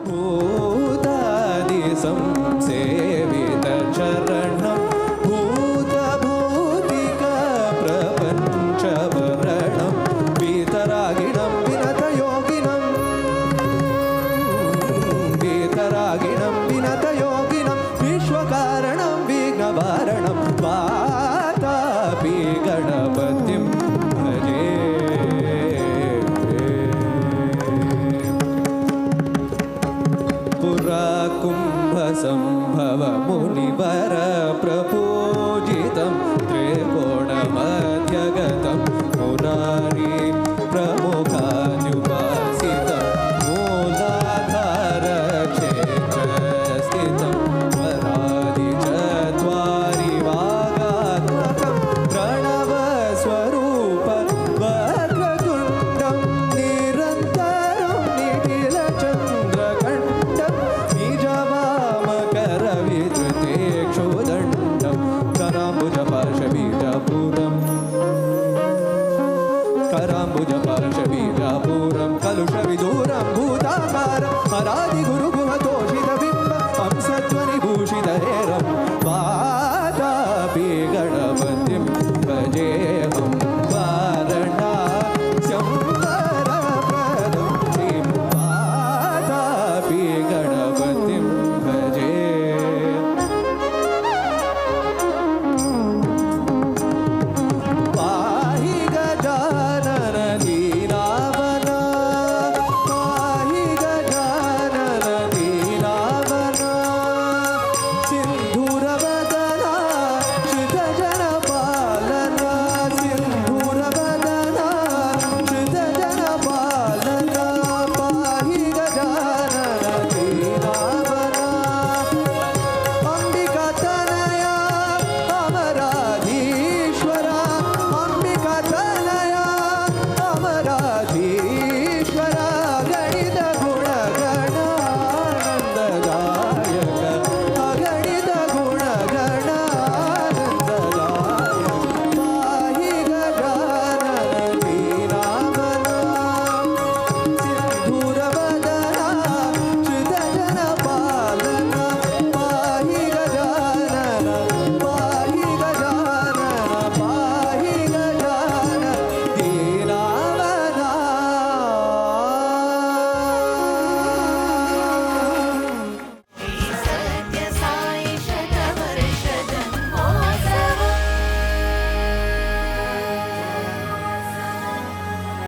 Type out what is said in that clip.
भूतादि संसेवित चरणं भूतभौतिका प्रपञ्चवरणं वीतरागिणं विनतयोगिनं विनतयोगिनं विश्वकारणं विघ्नवारणं वातापि गणपतिं भजे। पुरा कुम्भसम्भव मुनिवर प्रपूजितं त्रिकोणमध्यगतं मुरारी प्रमुखाद्युपासितं मूलाधार क्षेत्रस्थितं वरादिचत्वारि वागात्मकं प्रणवस्वरूप वक्रतुण्डं निरन्तरं निटिलचन्द्रकण्ठं निजवामकरविधृतेक्षुदण्डं कराम्बुजपार्श्वबीजापुरं कलुषविदूरं भूताकारं हरादिगुरु